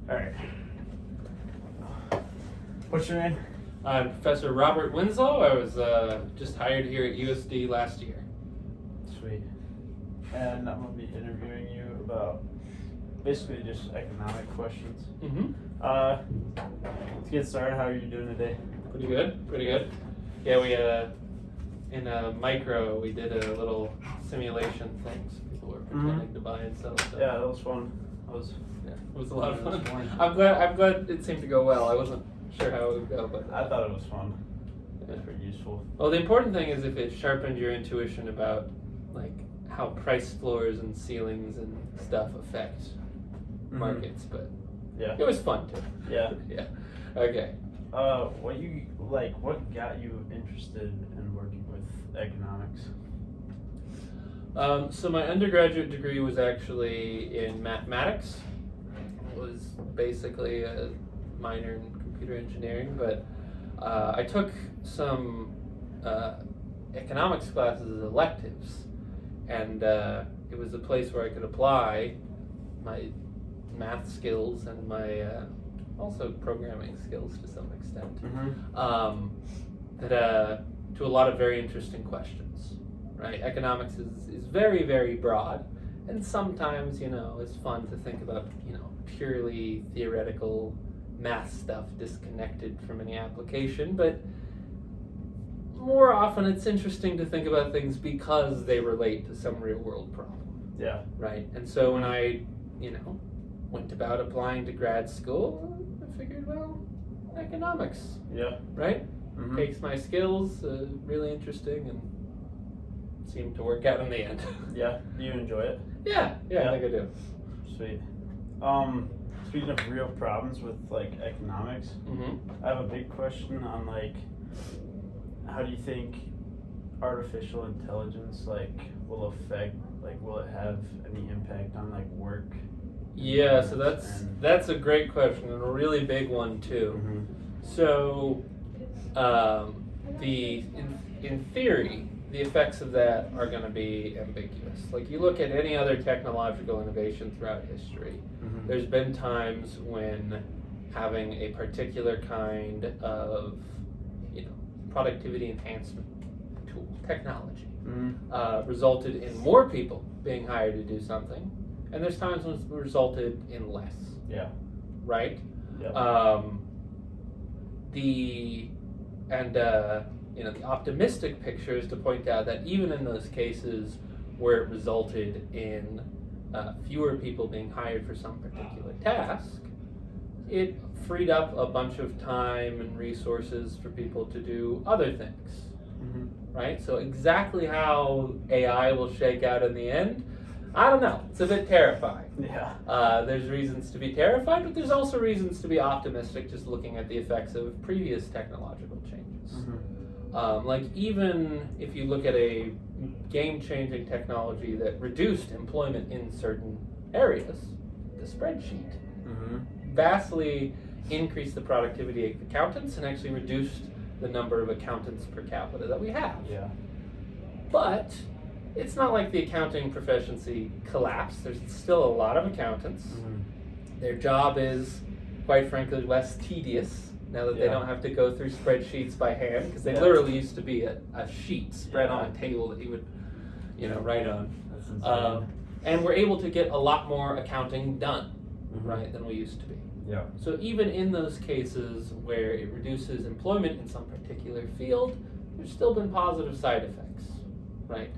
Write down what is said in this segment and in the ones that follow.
All right. What's your name? I'm Professor Robert Winslow. I was just hired here at USD last year. Sweet. And I'm gonna be interviewing you about basically just economic questions. Mm-hmm. To get started, how are you doing today? Pretty good. Yeah, we in Micro we did a little simulation thing. So people were pretending to buy and sell stuff. Yeah, that was fun. It was a lot of That was fun. fun. I'm glad it seemed to go well. I wasn't sure how it would go, but I thought it was fun. It was pretty useful. well, the important thing is if it sharpened your intuition about like how price floors and ceilings and stuff affect markets, but Yeah. it was fun too. Yeah. Yeah. Okay. What got you interested in working with economics? So my undergraduate degree was actually in mathematics. It was basically a minor in computer engineering, but I took some economics classes as electives, and it was a place where I could apply my math skills and my also programming skills to some extent. To a lot of very interesting questions, right? Economics is very, very broad, and sometimes, it's fun to think about, purely theoretical math stuff disconnected from any application, but more often it's interesting to think about things because they relate to some real world problem. Yeah. Right? And so when I, went about applying to grad school, I figured, well, economics, Yeah. right? Mm-hmm. Takes my skills, really interesting, and seemed to work out in the end. Yeah. Do you enjoy it? Yeah, Yeah. I think I do. Sweet. Speaking of real problems with economics, Mm-hmm. I have a big question on how do you think artificial intelligence will affect will it have any impact on work? Yeah, so And- that's a great question and a really big one too. Mm-hmm. So, in theory, the effects of that are going to be ambiguous. Like you look at any other technological innovation throughout history, Mm-hmm. there's been times when having a particular kind of, productivity enhancement tool, technology, Mm-hmm. resulted in more people being hired to do something, and there's times when it's resulted in less, Yeah. right? Yeah. The optimistic picture is to point out that even in those cases where it resulted in fewer people being hired for some particular task, it freed up a bunch of time and resources for people to do other things, Mm-hmm. right? So exactly how AI will shake out in the end, I don't know. It's a bit terrifying. Yeah. There's reasons to be terrified, but there's also reasons to be optimistic just looking at the effects of previous technological changes. Mm-hmm. Even if you look at a game-changing technology that reduced employment in certain areas, the spreadsheet Mm-hmm. vastly increased the productivity of accountants and actually reduced the number of accountants per capita that we have. Yeah. But it's not like the accounting proficiency collapsed. There's still a lot of accountants. Mm-hmm. Their job is, quite frankly, less tedious now that they Yeah. don't have to go through spreadsheets by hand, because they Yeah. literally used to be a sheet spread Yeah. on a table that you would, write on. That's insane. And we're able to get a lot more accounting done, Mm-hmm. right, than we used to be. Yeah. So even in those cases where it reduces employment in some particular field, there's still been positive side effects, right?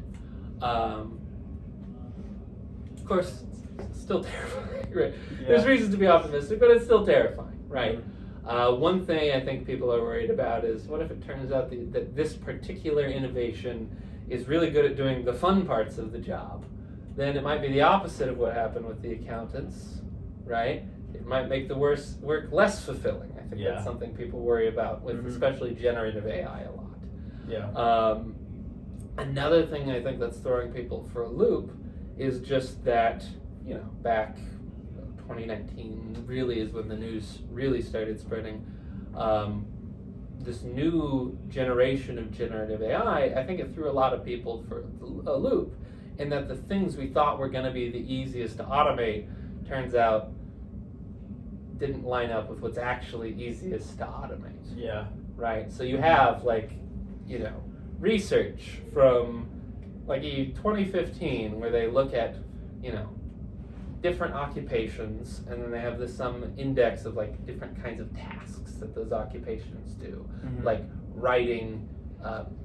Of course, it's still terrifying, right? Yeah. There's reasons to be optimistic, but it's still terrifying, right? One thing I think people are worried about is what if it turns out that this particular innovation is really good at doing the fun parts of the job? Then it might be the opposite of what happened with the accountants, right? It might make the work less fulfilling. I think Yeah. that's something people worry about with Mhm. especially generative AI a lot. Yeah. Another thing I think that's throwing people for a loop is just that, back 2019 really is when the news really started spreading. This new generation of generative AI, I think it threw a lot of people for a loop in that the things we thought were going to be the easiest to automate turns out didn't line up with what's actually easiest to automate. Yeah. Right? So you have research from 2015 where they look at, different occupations, and then they have some index of different kinds of tasks that those occupations do, Mhm. like writing,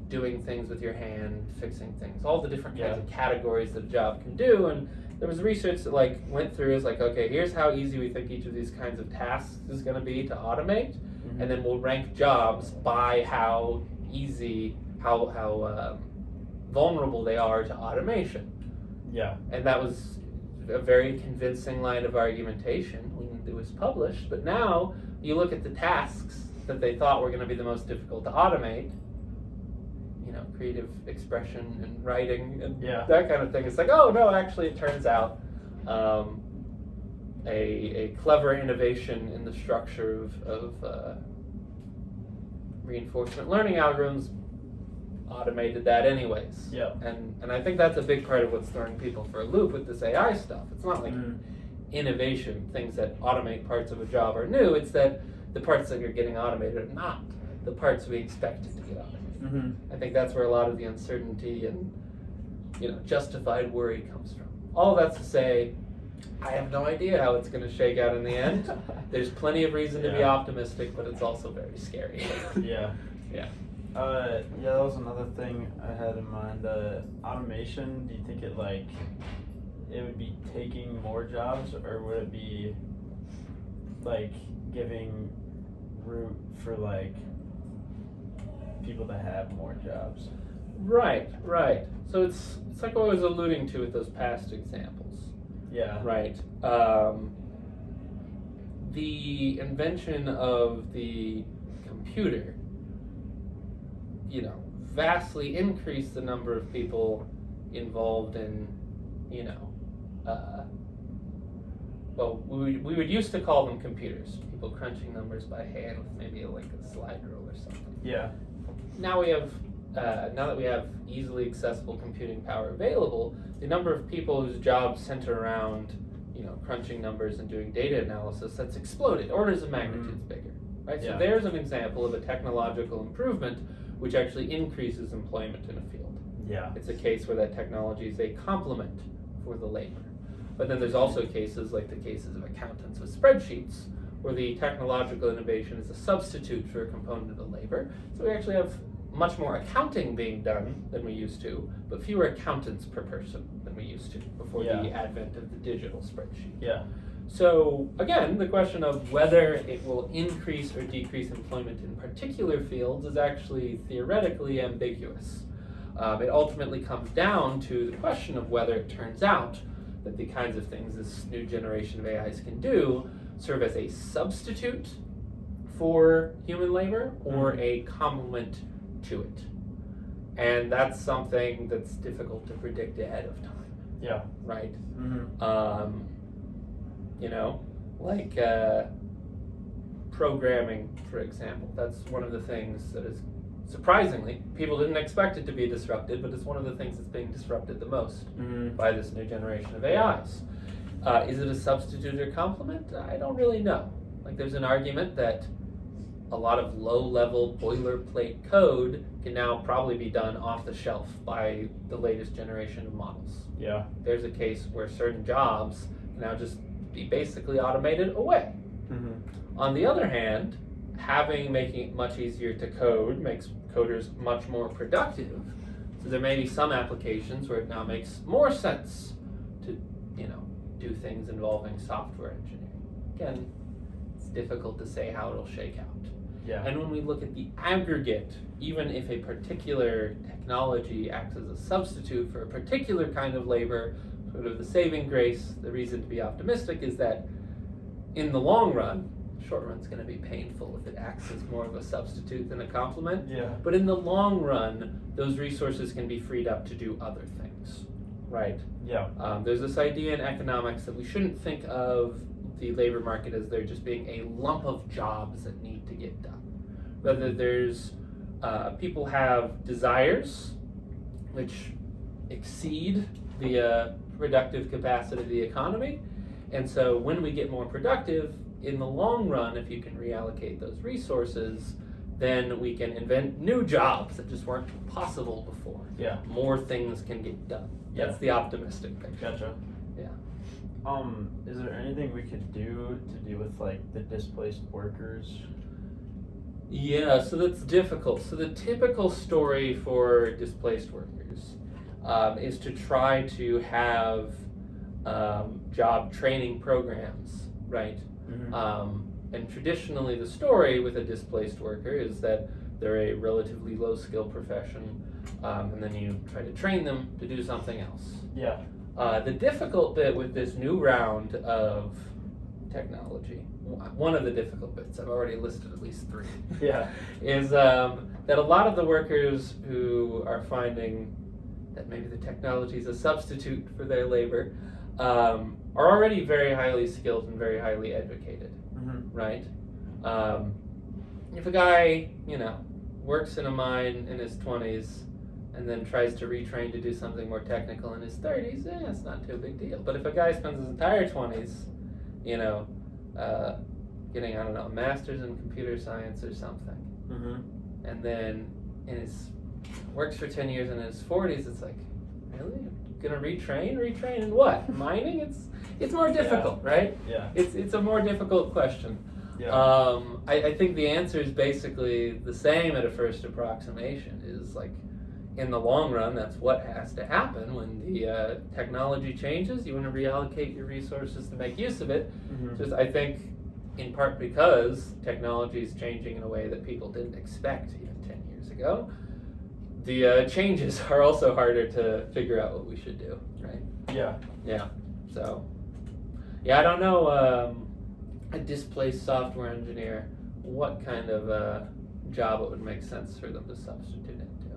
doing things with your hand, fixing things, all the different kinds of categories that a job can do. And there was research that went through is okay, here's how easy we think each of these kinds of tasks is going to be to automate, Mhm. and then we'll rank jobs by how easy, how vulnerable they are to automation. Yeah. And that was a very convincing line of argumentation when it was published. But now you look at the tasks that they thought were going to be the most difficult to automate, creative expression and writing and that kind of thing. It's oh no, actually it turns out a clever innovation in the structure of reinforcement learning algorithms automated that anyways. Yeah. And I think that's a big part of what's throwing people for a loop with this AI stuff. It's not innovation, things that automate parts of a job are new. It's that the parts that are getting automated are not the parts we expected to get automated. Mm-hmm. I think that's where a lot of the uncertainty and justified worry comes from. All that's to say, I have no idea how it's going to shake out in the end. There's plenty of reason to be optimistic, but it's also very scary. Yeah. Yeah. That was another thing I had in mind. Automation, do you think it would be taking more jobs, or would it be giving room for people to have more jobs? Right. So it's like what I was alluding to with those past examples. Yeah. Right. The invention of the computer, vastly increased the number of people involved in, we would used to call them computers, people crunching numbers by hand with maybe a slide rule or something. Yeah. Now we have, now that we have easily accessible computing power available, the number of people whose jobs center around, crunching numbers and doing data analysis, that's exploded, orders of magnitudes bigger, right? Yeah. So there's an example of a technological improvement which actually increases employment in a field. Yeah. It's a case where that technology is a complement for the labor. But then there's also cases like the cases of accountants with spreadsheets, where the technological innovation is a substitute for a component of labor. So we actually have much more accounting being done than we used to, but fewer accountants per person than we used to before the advent of the digital spreadsheet. Yeah. So again, the question of whether it will increase or decrease employment in particular fields is actually theoretically ambiguous. It ultimately comes down to the question of whether it turns out that the kinds of things this new generation of AIs can do serve as a substitute for human labor or a complement to it. And that's something that's difficult to predict ahead of time. Yeah. Right? Mm-hmm. Programming, for example. That's one of the things that is, surprisingly, people didn't expect it to be disrupted, but it's one of the things that's being disrupted the most by this new generation of AIs. Is it a substitute or complement? I don't really know. There's an argument that a lot of low-level boilerplate code can now probably be done off the shelf by the latest generation of models. Yeah. There's a case where certain jobs can now just be basically automated away. Mm-hmm. On the other hand, making it much easier to code makes coders much more productive. So there may be some applications where it now makes more sense to, do things involving software engineering. Again, it's difficult to say how it'll shake out. Yeah. And when we look at the aggregate, even if a particular technology acts as a substitute for a particular kind of labor, sort of the saving grace, the reason to be optimistic is that in the long run, short run's going to be painful if it acts as more of a substitute than a complement. Yeah. But in the long run, those resources can be freed up to do other things, right? Yeah. There's this idea in economics that we shouldn't think of the labor market as there just being a lump of jobs that need to get done. Rather, there's people have desires which exceed the productive capacity of the economy, and so when we get more productive, in the long run, if you can reallocate those resources, then we can invent new jobs that just weren't possible before. Yeah. More things can get done. Yeah. That's the optimistic picture. Gotcha. Yeah. Is there anything we could do to deal with like the displaced workers? Yeah, so that's difficult. So the typical story for displaced workers is to try to have job training programs, right? Mm-hmm. And traditionally, the story with a displaced worker is that they're a relatively low-skill profession, and then you try to train them to do something else. Yeah. The difficult bit with this new round of technology, one of the difficult bits, I've already listed at least 3, Yeah. is that a lot of the workers who are finding that maybe the technology is a substitute for their labor are already very highly skilled and very highly educated. Mm-hmm. Right? If a guy, works in a mine in his 20s and then tries to retrain to do something more technical in his 30s, it's not too big deal. But if a guy spends his entire 20s, getting, a master's in computer science or something, Mm-hmm. and then works for 10 years and in his 40s, it's like, really? Gonna retrain in what? Mining? It's more difficult, right? Yeah. It's a more difficult question. Yeah. I think the answer is basically the same at a first approximation. Is like, in the long run, that's what has to happen when the technology changes. You want to reallocate your resources to make use of it. Mm-hmm. Just, I think, in part because technology is changing in a way that people didn't expect even 10 years ago. The changes are also harder to figure out what we should do, right? Yeah. Yeah. So, I don't know, a displaced software engineer, what kind of job it would make sense for them to substitute into.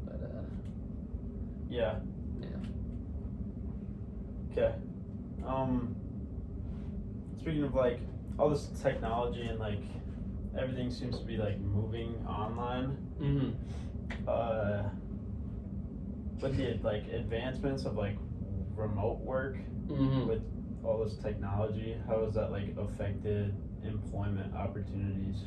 But, Yeah. yeah. Okay. Speaking of like all this technology and like everything seems to be like moving online. Mm-hmm. With the like advancements of like remote work Mm-hmm. with all this technology, how has that like affected employment opportunities?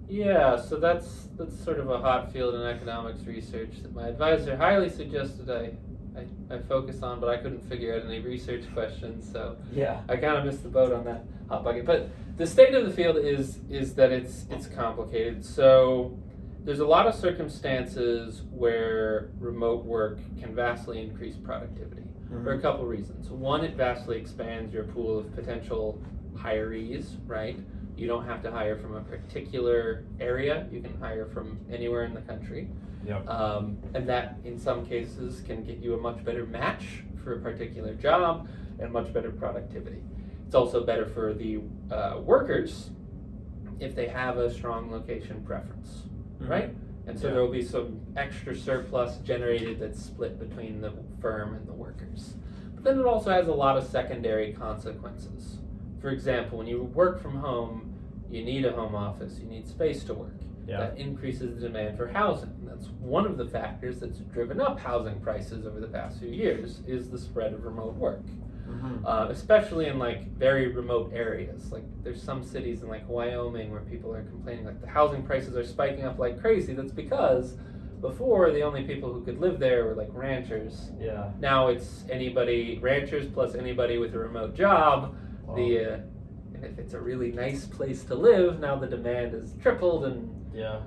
Yeah, so that's sort of a hot field in economics research that my advisor highly suggested I focus on, but I couldn't figure out any research questions, so Yeah. I kind of missed the boat on that hot bucket. But the state of the field is that it's complicated. So there's a lot of circumstances where remote work can vastly increase productivity for a couple reasons. One, it vastly expands your pool of potential hirees, right? You don't have to hire from a particular area. You can hire from anywhere in the country. Yep. And that, in some cases, can get you a much better match for a particular job and much better productivity. It's also better for the workers if they have a strong location preference, right? And so Yeah. there will be some extra surplus generated that's split between the firm and the workers. But then it also has a lot of secondary consequences. For example, when you work from home, you need a home office, you need space to work. Yeah. That increases the demand for housing. That's one of the factors that's driven up housing prices over the past few years, is the spread of remote work. Mm-hmm. Especially in like very remote areas. Like there's some cities in like Wyoming where people are complaining like the housing prices are spiking up like crazy. That's because before the only people who could live there were like ranchers. Yeah. Now it's ranchers plus anybody with a remote job. Wow. And if it's a really nice place to live, now the demand is tripled and Yeah.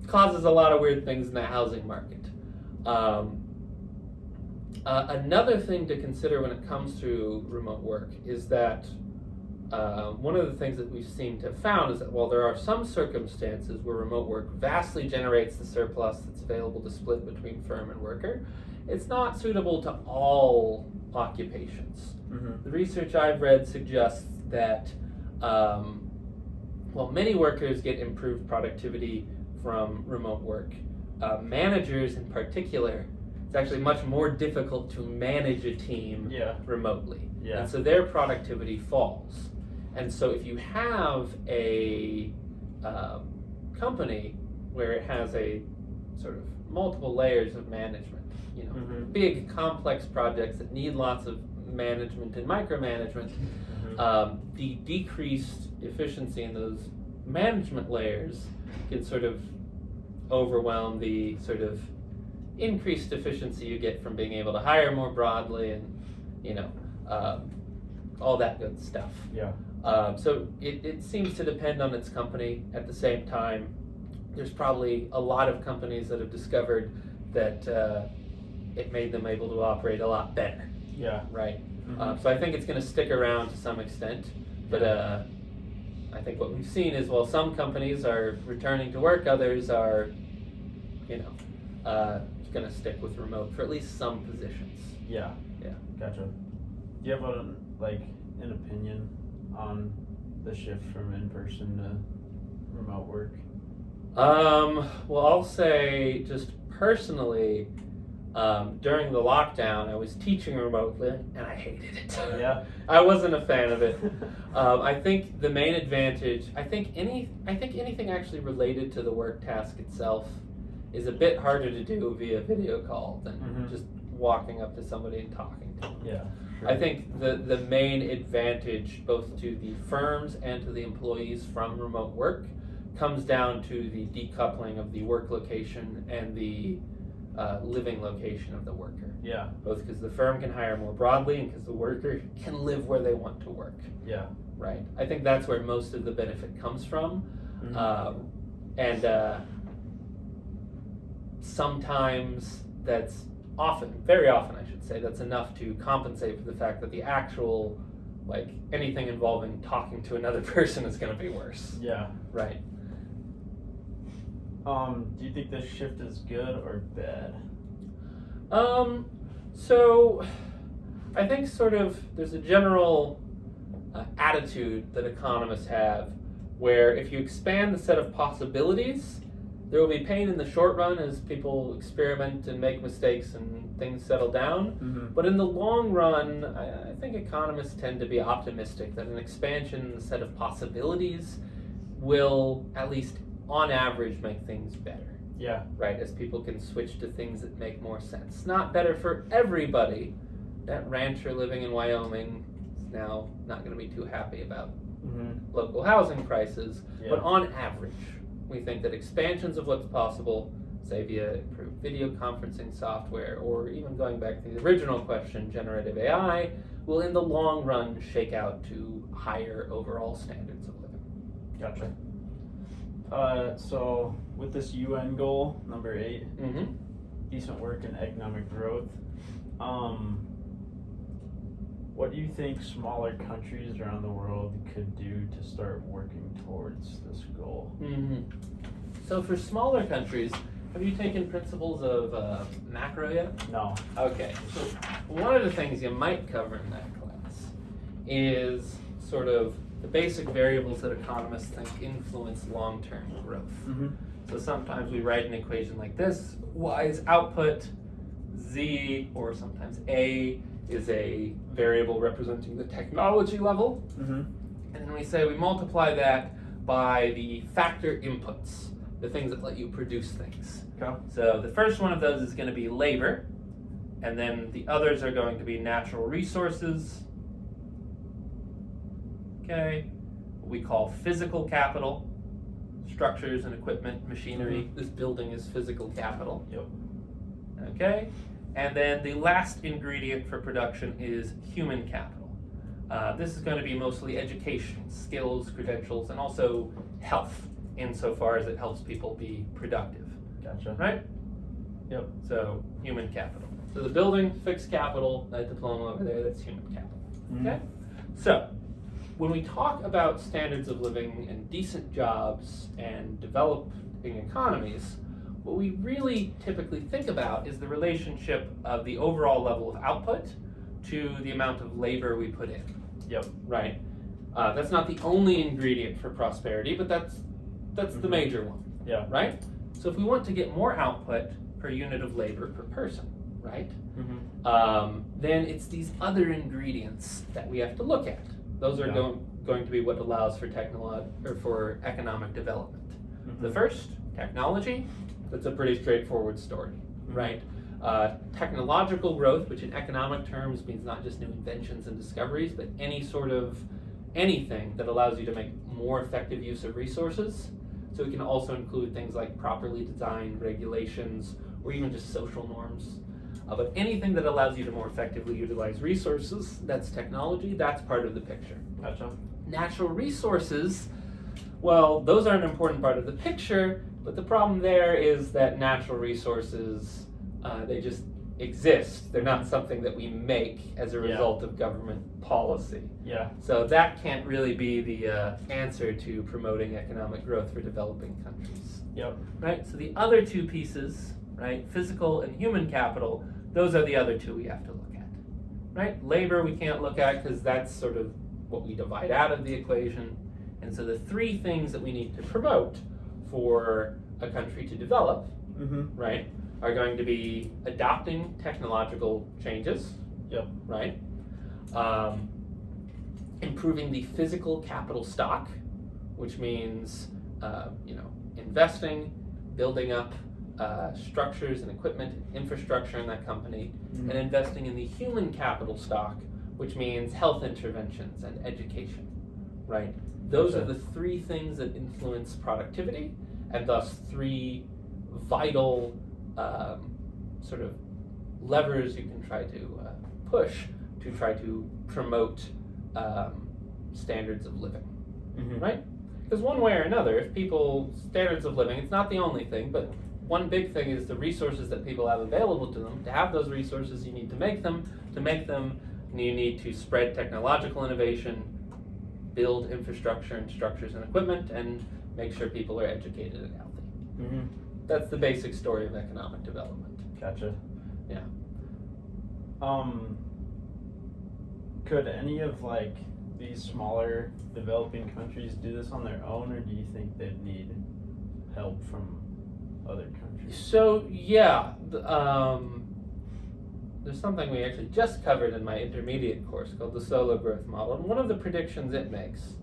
causes a lot of weird things in the housing market. Another thing to consider when it comes to remote work is that one of the things that we've seemed to have found is that while there are some circumstances where remote work vastly generates the surplus that's available to split between firm and worker, it's not suitable to all occupations. Mm-hmm. The research I've read suggests that while many workers get improved productivity from remote work, managers in particular, it's actually much more difficult to manage a team Yeah. remotely. Yeah. And so their productivity falls. And so if you have a company where it has a sort of multiple layers of management, Mhm. big complex projects that need lots of management and micromanagement, the decreased efficiency in those management layers can sort of overwhelm the sort of increased efficiency you get from being able to hire more broadly and, all that good stuff. Yeah. So it seems to depend on its company. At the same time, there's probably a lot of companies that have discovered that it made them able to operate a lot better. Yeah. Right. Mhm. So I think it's going to stick around to some extent, but I think what we've seen is while some companies are returning to work, others are, going to stick with remote for at least some positions. Yeah. Yeah. Gotcha. Do you have an opinion on the shift from in-person to remote work? Well, I'll say just personally, during the lockdown, I was teaching remotely, and I hated it. Yeah. I wasn't a fan of it. I think the main advantage, I think anything actually related to the work task itself is a bit harder to do via video call than just walking up to somebody and talking to them. Yeah. Sure. I think the main advantage both to the firms and to the employees from remote work comes down to the decoupling of the work location and the living location of the worker. Yeah. Both because the firm can hire more broadly and because the worker can live where they want to work. Yeah. Right. I think that's where most of the benefit comes from. And sometimes that's very often I should say, that's enough to compensate for the fact that the actual, anything involving talking to another person is going to be worse. Yeah. Right. Do you think this shift is good or bad? So I think sort of there's a general attitude that economists have where if you expand the set of possibilities, there will be pain in the short run as people experiment and make mistakes and things settle down. But in the long run, I think economists tend to be optimistic that an expansion in the set of possibilities will, at least on average, make things better. Yeah. Right, as people can switch to things that make more sense. Not better for everybody. That rancher living in Wyoming is now not going to be too happy about local housing prices. Yeah. But on average, we think that expansions of what's possible, say via improved video conferencing software, or even going back to the original question, generative AI, will in the long run shake out to higher overall standards of living. Gotcha. So with this UN goal, number 8, decent work and economic growth, what do you think smaller countries around the world could do to start working towards this goal? So for smaller countries, have you taken principles of macro yet? No. Okay, so one of the things you might cover in that class is sort of the basic variables that economists think influence long-term growth. So sometimes we write an equation like this: Y is output, Z, or sometimes A, is a variable representing the technology level. And then we say we multiply that by the factor inputs, the things that let you produce things. Okay. So the first one of those is going to be labor, and then the others are going to be natural resources. Okay, what we call physical capital, structures and equipment, machinery. This building is physical capital. Yep. Okay, and then the last ingredient for production is human capital. This is going to be mostly education, skills, credentials, and also health, insofar as it helps people be productive. Gotcha. Right? Yep. So human capital. So the building, fixed capital, that diploma over there, that's human capital. Okay? So when we talk about standards of living and decent jobs and developing economies, what we really typically think about is the relationship of the overall level of output to the amount of labor we put in. Yep. Right? That's not the only ingredient for prosperity, but that's the major one. Yeah. Right? So if we want to get more output per unit of labor per person, right? Then it's these other ingredients that we have to look at. Those are going to be what allows for for economic development. The first, technology, that's a pretty straightforward story, right? Technological growth, which in economic terms means not just new inventions and discoveries, but anything that allows you to make more effective use of resources. So it can also include things like properly designed regulations or even just social norms. But anything that allows you to more effectively utilize resources, that's technology, that's part of the picture. Gotcha. Natural resources, well, those are an important part of the picture, but the problem there is that natural resources, they just exist. They're not something that we make as a result of government policy. Yeah. So that can't really be the answer to promoting economic growth for developing countries. Yep. Right? So the other two pieces, right, physical and human capital, those are the other two we have to look at. Right? Labor we can't look at because that's sort of what we divide out of the equation. And so the three things that we need to promote for a country to develop, right, are going to be adopting technological changes, Yep. right, improving the physical capital stock, which means investing, building up structures and equipment, infrastructure in that company, and investing in the human capital stock, which means health interventions and education, right? Those are the three things that influence productivity, and thus three vital sort of levers you can try to push to try to promote standards of living, right? Because one way or another, if people's standards of living, it's not the only thing, but one big thing is the resources that people have available to them. To have those resources, you need to make them. To make them, you need to spread technological innovation, build infrastructure and structures and equipment, and make sure people are educated and healthy. That's the basic story of economic development. Gotcha. Yeah. Could any of these smaller developing countries do this on their own, or do you think they'd need help from other countries? So yeah, there's something we actually just covered in my intermediate course called the Solo Growth Model, and one of the predictions it makes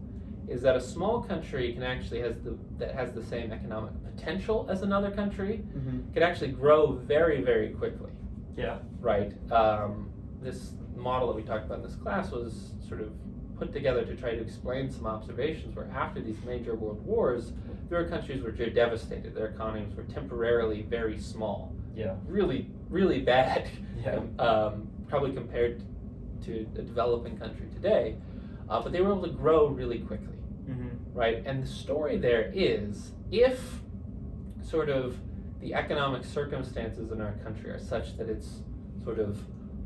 is that a small country can actually has the same economic potential as another country could actually grow very, very quickly. Yeah. Right. This model that we talked about in this class was sort of put together to try to explain some observations where after these major world wars, there were countries which were devastated. Their economies were temporarily very small. Yeah. Really, really bad. Yeah. Probably compared to a developing country today. But they were able to grow really quickly. Right? And the story there is if sort of the economic circumstances in our country are such that its sort of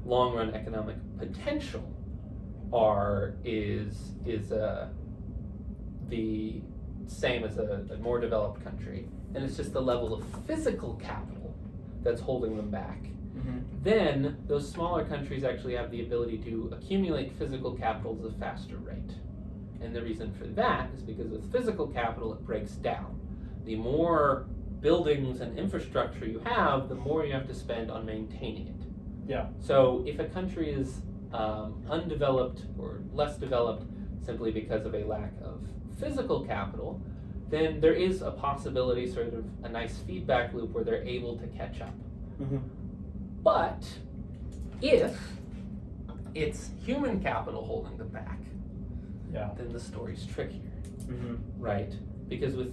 long run economic potential is the same as a more developed country, and it's just the level of physical capital that's holding them back, then those smaller countries actually have the ability to accumulate physical capital at a faster rate. And the reason for that is because with physical capital, it breaks down. The more buildings and infrastructure you have, the more you have to spend on maintaining it. Yeah. So if a country is undeveloped or less developed simply because of a lack of physical capital, then there is a possibility, sort of a nice feedback loop where they're able to catch up. But if it's human capital holding them back, then the story's trickier, right? Because with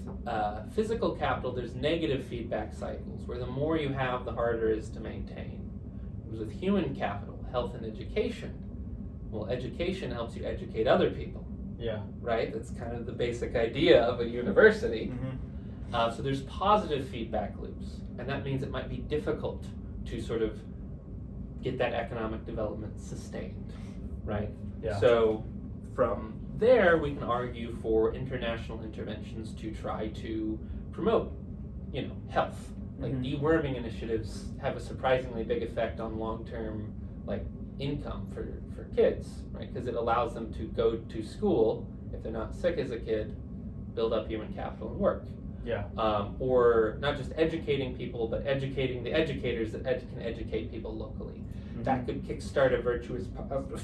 physical capital, there's negative feedback cycles where the more you have, the harder it is to maintain. Whereas with human capital, health and education, well, education helps you educate other people. Yeah. Right? That's kind of the basic idea of a university. So there's positive feedback loops, and that means it might be difficult to sort of get that economic development sustained, right? Yeah. So from there, we can argue for international interventions to try to promote, health. Like deworming initiatives have a surprisingly big effect on long-term, income for kids, right? Because it allows them to go to school if they're not sick as a kid, build up human capital and work. Yeah. Or not just educating people, but educating the educators that can educate people locally. That could kickstart a virtuous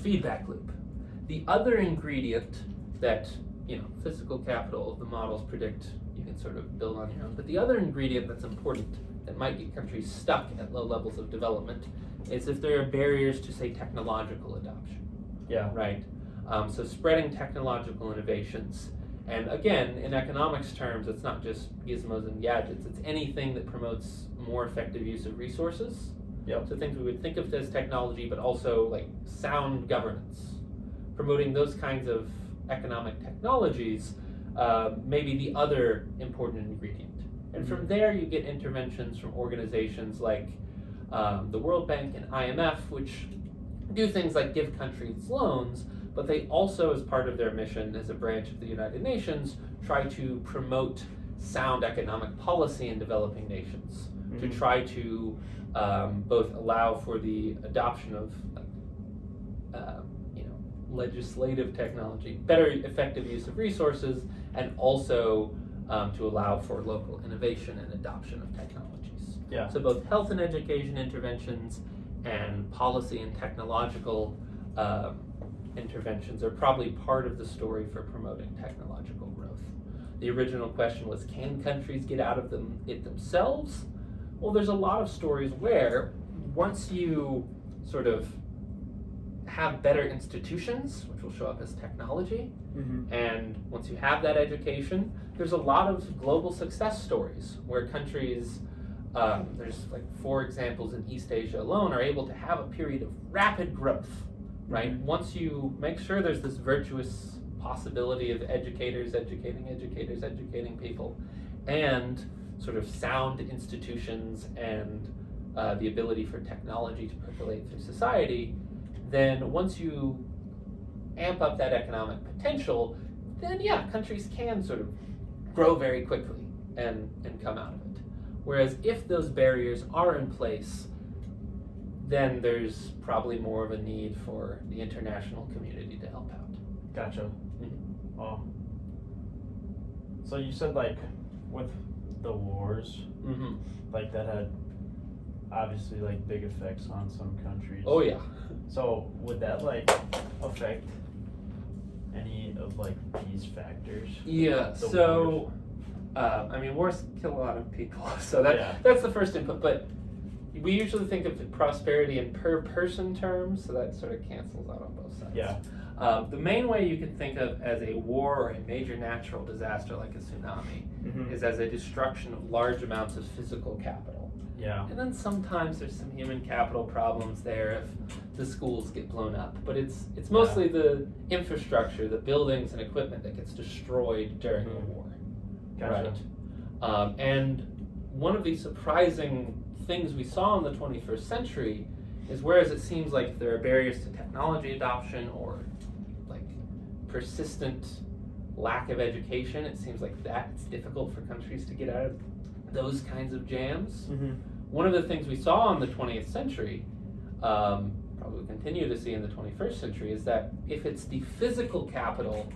feedback loop. The other ingredient that, physical capital, the models predict you can sort of build on your own, but the other ingredient that's important that might get countries stuck at low levels of development is if there are barriers to, say, technological adoption, Yeah. right? So spreading technological innovations. And again, in economics terms, it's not just gizmos and gadgets, it's anything that promotes more effective use of resources. Yep. So things we would think of as technology, but also like sound governance. Promoting those kinds of economic technologies may be the other important ingredient. And from there you get interventions from organizations like the World Bank and IMF, which do things like give countries loans, but they also, as part of their mission as a branch of the United Nations, try to promote sound economic policy in developing nations, to try to both allow for the adoption of legislative technology, better effective use of resources, and also to allow for local innovation and adoption of technologies. Yeah. So both health and education interventions and policy and technological interventions are probably part of the story for promoting technological growth. The original question was, can countries get out of it themselves? Well, there's a lot of stories where once you sort of have better institutions, which will show up as technology, and once you have that education, there's a lot of global success stories where countries, there's like 4 examples in East Asia alone, are able to have a period of rapid growth, right? Once you make sure there's this virtuous possibility of educators educating people, and sort of sound institutions and the ability for technology to percolate through society, then once you amp up that economic potential, then yeah, countries can sort of grow very quickly and come out of it. Whereas if those barriers are in place, then there's probably more of a need for the international community to help out. Gotcha. Oh. So you said like with the wars, like that had obviously like big effects on some countries. Oh yeah. So would that like affect any of like these factors? Yeah. The So, I mean, wars kill a lot of people, so that's the first input. But we usually think of prosperity in per person terms, so that sort of cancels out on both sides. Yeah. The main way you can think of as a war or a major natural disaster like a tsunami is as a destruction of large amounts of physical capital. Yeah. And then sometimes there's some human capital problems there if the schools get blown up. But it's mostly the infrastructure, the buildings and equipment that gets destroyed during the war. Gotcha. Right. And one of the surprising things we saw in the 21st century is, whereas it seems like there are barriers to technology adoption or like persistent lack of education, it seems like that's difficult for countries to get out of those kinds of jams. One of the things we saw in the 20th century, probably continue to see in the 21st century, is that if it's the physical capital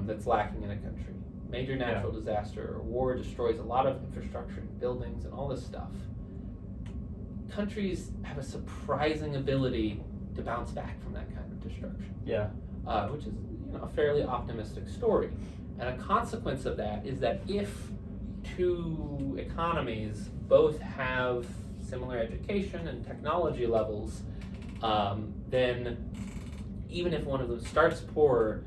that's lacking in a country, major natural disaster or war destroys a lot of infrastructure and buildings and all this stuff, countries have a surprising ability to bounce back from that kind of destruction. Yeah. Which is a fairly optimistic story. And a consequence of that is that if 2 economies both have similar education and technology levels, then even if one of them starts poorer,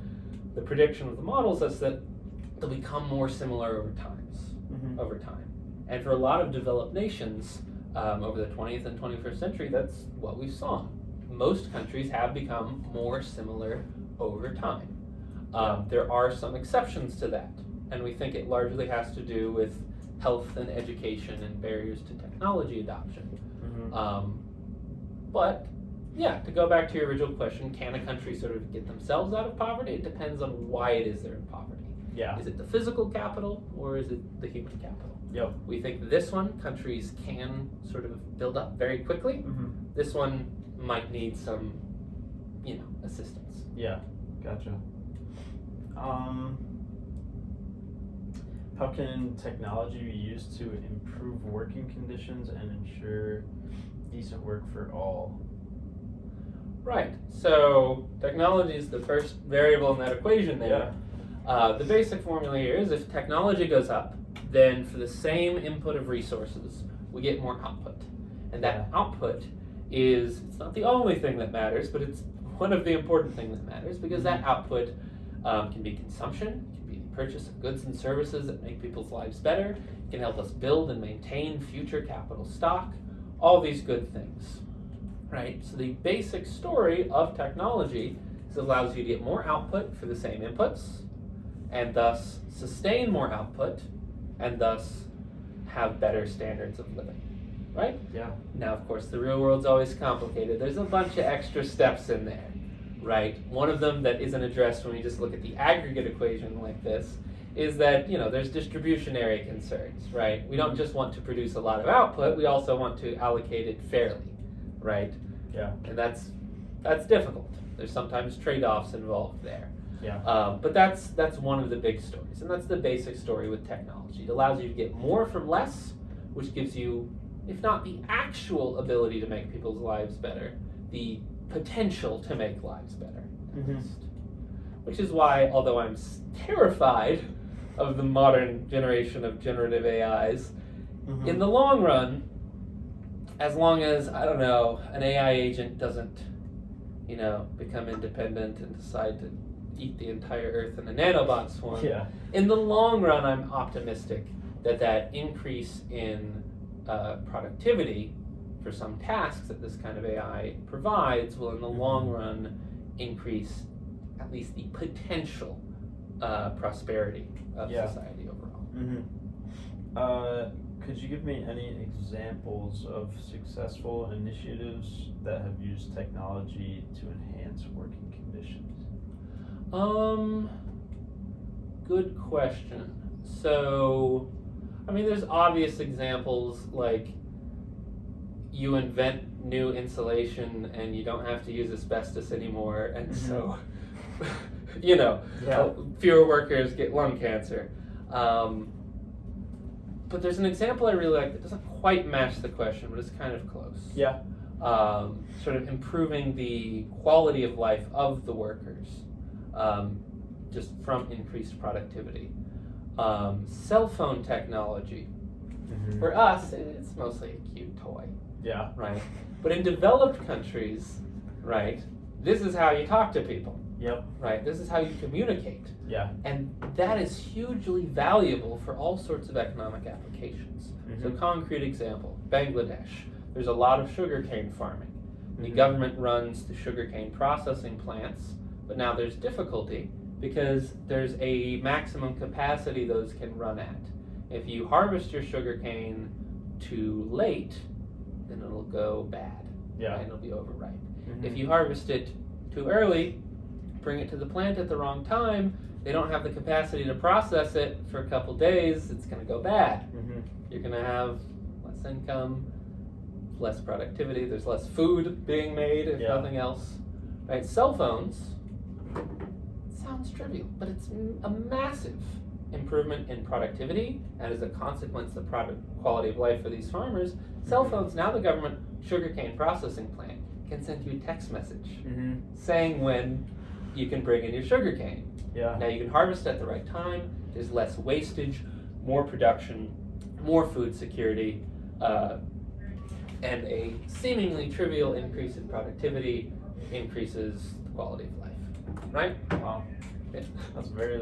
the prediction of the models is that they'll become more similar over time. And for a lot of developed nations over the 20th and 21st century, that's what we saw. Most countries have become more similar over time. There are some exceptions to that, and we think it largely has to do with health and education and barriers to technology adoption. But yeah, to go back to your original question, can a country sort of get themselves out of poverty? It depends on why it is they're in poverty. Yeah. Is it the physical capital or is it the human capital? Yep. We think this one, countries can sort of build up very quickly. This one might need some, assistance. Yeah. Gotcha. How can technology be used to improve working conditions and ensure decent work for all? Right. So technology is the first variable in that equation there. The basic formula here is if technology goes up, then for the same input of resources, we get more output. And that output it's not the only thing that matters, but it's one of the important things that matters, because that output can be consumption, it can be the purchase of goods and services that make people's lives better, it can help us build and maintain future capital stock, all these good things, right? So the basic story of technology is it allows you to get more output for the same inputs, and thus sustain more output, and thus have better standards of living, right? Yeah. Now, of course, the real world's always complicated. There's a bunch of extra steps in there, right? One of them that isn't addressed when we just look at the aggregate equation like this is that, there's distributionary concerns, right? We don't just want to produce a lot of output, we also want to allocate it fairly, right? Yeah. And that's difficult. There's sometimes trade-offs involved there. Yeah. But that's one of the big stories, and that's the basic story with technology. It allows you to get more from less, which gives you, if not the actual ability to make people's lives better, the potential to make lives better, at least. Which is why, although I'm terrified of the modern generation of generative AIs, in the long run, as long as, I don't know, an AI agent doesn't, become independent and decide to eat the entire Earth in a nanobot swarm, in the long run, I'm optimistic that increase in productivity for some tasks that this kind of AI provides will, in the long run, increase at least the potential prosperity of society overall. Could you give me any examples of successful initiatives that have used technology to enhance working conditions? Good question. So, there's obvious examples, like you invent new insulation and you don't have to use asbestos anymore, and so, fewer workers get lung cancer. But there's an example I really like that doesn't quite match the question, but it's kind of close. Yeah. Sort of improving the quality of life of the workers, just from increased productivity. Cell phone technology. For us, it's mostly a cute toy. Yeah. Right? But in developed countries, right, this is how you talk to people. Yep. Right? This is how you communicate. Yeah. And that is hugely valuable for all sorts of economic applications. So, concrete example, Bangladesh. There's a lot of sugarcane farming. The government runs the sugarcane processing plants, but now there's difficulty because there's a maximum capacity those can run at. If you harvest your sugarcane too late, then it'll go bad. Yeah. And it'll be overripe. If you harvest it too early, bring it to the plant at the wrong time, they don't have the capacity to process it for a couple days, it's going to go bad. You're going to have less income, less productivity, there's less food being made, if nothing else. Right? Cell phones, sounds trivial, but it's a massive improvement in productivity, and as a consequence, the product quality of life for these farmers. Cell phones, now the government sugarcane processing plant can send you a text message saying when you can bring in your sugarcane. Yeah. Now you can harvest at the right time, there's less wastage, more production, more food security, and a seemingly trivial increase in productivity increases the quality of life. Right? Wow. That's very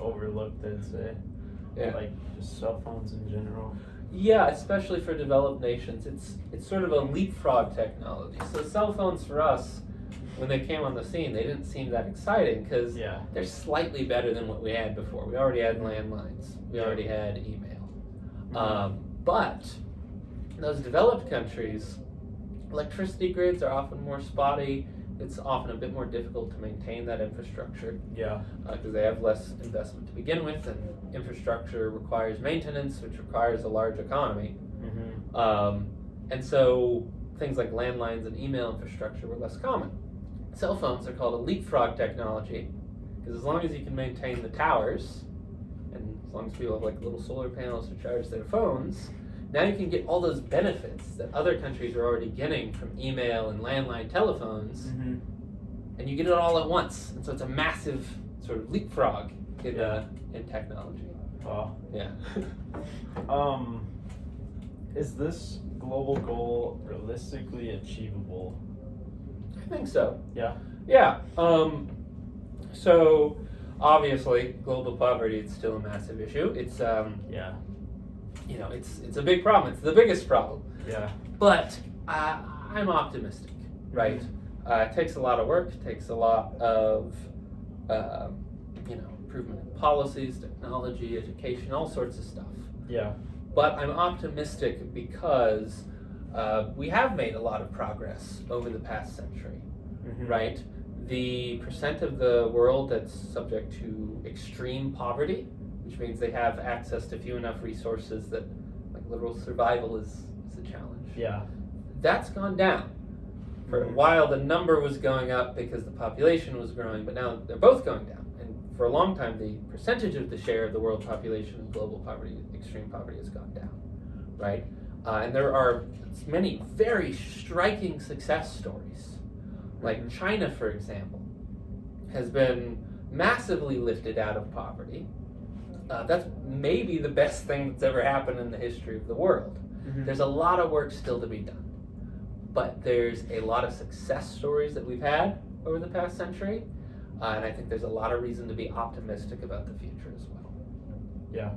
overlooked, I'd say. Yeah. Just cell phones in general. Yeah, especially for developed nations. It's sort of a leapfrog technology. So cell phones for us, when they came on the scene, they didn't seem that exciting because they're slightly better than what we had before. We already had landlines. We already had email. But in those developed countries, electricity grids are often more spotty. It's often a bit more difficult to maintain that infrastructure. Yeah. Because they have less investment to begin with, and infrastructure requires maintenance, which requires a large economy. And so things like landlines and email infrastructure were less common. Cell phones are called a leapfrog technology, because as long as you can maintain the towers, and as long as people have little solar panels to charge their phones, now you can get all those benefits that other countries are already getting from email and landline telephones, and you get it all at once. And so it's a massive sort of leapfrog in technology. Wow. Yeah. is this global goal realistically achievable? I think so. Yeah. Yeah. So obviously, global poverty is still a massive issue. It's Yeah. it's a big problem. It's the biggest problem. Yeah. But I'm optimistic, right? It takes a lot of work. It takes a lot of improvement in policies, technology, education, all sorts of stuff. Yeah. But I'm optimistic because we have made a lot of progress over the past century, right? The percent of the world that's subject to extreme poverty, which means they have access to few enough resources that like literal survival is a challenge. Yeah. That's gone down. For a while the number was going up because the population was growing, but now they're both going down. And for a long time the percentage of the share of the world population in global poverty, extreme poverty, has gone down, right? And there are many very striking success stories. Like China, for example, has been massively lifted out of poverty. That's maybe the best thing that's ever happened in the history of the world. There's a lot of work still to be done, but there's a lot of success stories that we've had over the past century, and I think there's a lot of reason to be optimistic about the future as well. Yeah.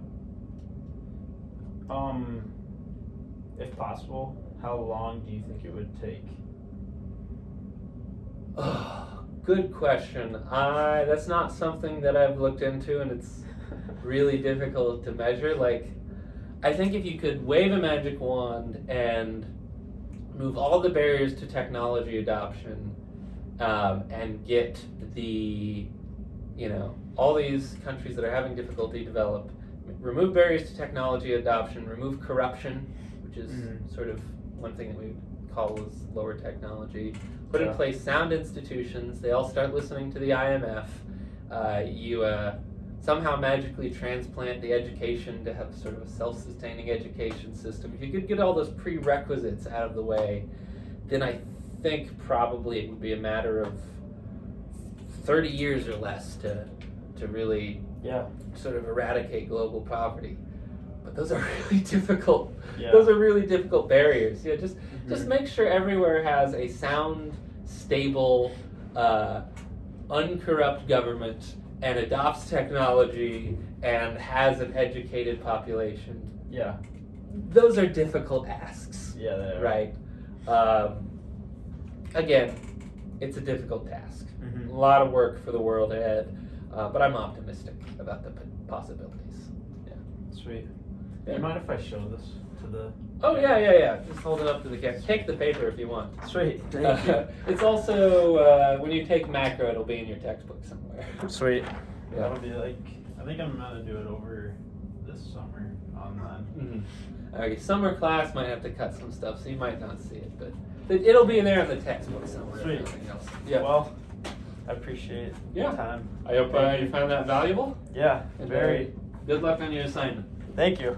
If possible, how long do you think it would take? Oh, good question. That's not something that I've looked into, and it's really difficult to measure. Like, I think if you could wave a magic wand and move all the barriers to technology adoption, and get all these countries that are having difficulty develop, remove barriers to technology adoption, remove corruption, which is sort of one thing that we call as lower technology, put in place sound institutions, they all start listening to the IMF, you somehow magically transplant the education to have sort of a self-sustaining education system. If you could get all those prerequisites out of the way, then I think probably it would be a matter of 30 years or less to really sort of eradicate global poverty. But those are really difficult. Yeah. Those are really difficult barriers. Just make sure everywhere has a sound, stable, uncorrupt government and adopts technology and has an educated population. Yeah. Those are difficult asks. Yeah, they are. Right. Again, it's a difficult task. A lot of work for the world ahead, but I'm optimistic about the possibilities. Yeah. Sweet. Yeah. Do you mind if I show this to the... Oh, yeah. Just hold it up to the camera. Take the paper if you want. Sweet. Thank you. It's also, when you take macro, it'll be in your textbook somewhere. Sweet. Yeah. That'll be like... I think I'm going to do it over this summer online. Okay, summer class might have to cut some stuff, so you might not see it, but it'll be there in the textbook somewhere. Sweet. If nothing else. Yeah. Well, I appreciate Yeah. the time. I hope you found that valuable. Yeah, And very. good luck on your assignment. Thank you.